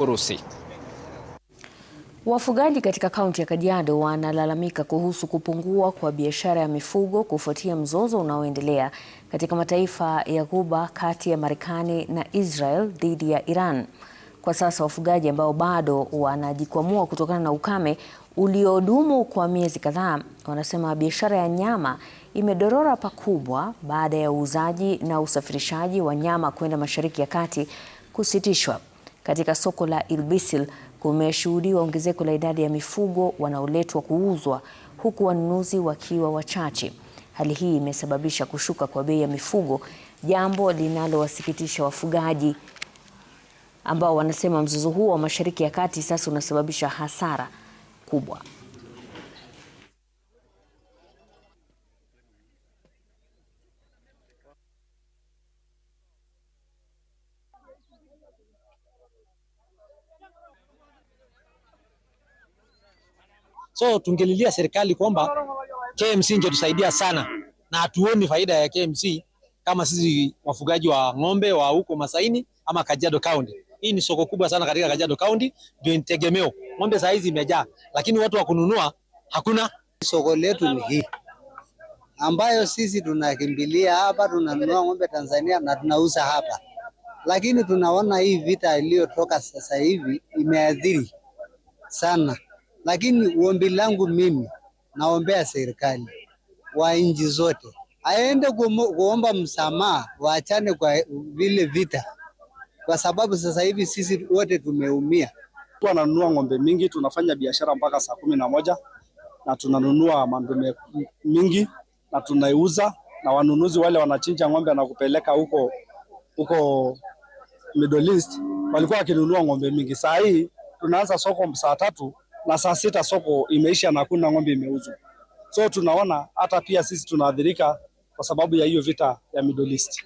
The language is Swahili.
Urusi. Wafugaji katika kaunti ya Kajiado wanalalamika kuhusu kupungua kwa biashara ya mifugo kufuatia mzozo unaoendelea katika mataifa ya Ghuba kati ya Marekani na Israel dhidi ya Iran. Kwa sasa wafugaji ambao bado wanajikwamua kutokana na ukame uliodumu kwa miezi kadhaa wanasema biashara ya nyama imedorora pakubwa baada ya uuzaji na usafirishaji wa nyama kwenda Mashariki ya Kati kusitishwa. Katika soko la Ilbisil kumeshuhudiwa ongezeko la idadi ya mifugo wanaoletwa kuuzwa huku wanunuzi wakiwa wachache. Hali hii imesababisha kushuka kwa bei ya mifugo, jambo linalowasikitisha wafugaji ambao wanasema mzozo huo wa Mashariki ya Kati sasa unasababisha hasara kubwa. So tungelilia serikali kwamba KMC ndio tusaidia sana, na hatuoni faida ya KMC kama sisi wafugaji wa ng'ombe wa huko Masaini ama Kajiado County. Hii ni soko kubwa sana katika Kajiado County, ndio integemeo. Ng'ombe saa hizi imejaa, lakini watu wa kununua hakuna. Soko letu ni hii ambayo sisi tunakimbilia hapa, tunanunua ng'ombe Tanzania na tunauza hapa, lakini tunaona hii vita iliyotoka sasa hivi imeadhiri sana. Lakini ombi langu mimi naombea serikali wa nchi zote aende kuomba msamaha, waachane kwa vile vita, kwa sababu sasa hivi sisi wote tumeumia. Tunanunua ng'ombe mingi, tunafanya biashara mpaka saa 11 na tunanunua ng'ombe mingi na tunaiuza, na wanunuzi wale wanachinja ng'ombe na kupeleka huko Middle East walikuwa wakinunua ng'ombe mingi. Saa hii tunaanza soko saa 3 na saa 6 soko imeisha na hakuna ng'ombe imeuzwa. So tunaona hata pia sisi tunaathirika kwa sababu ya hiyo vita ya Middle East.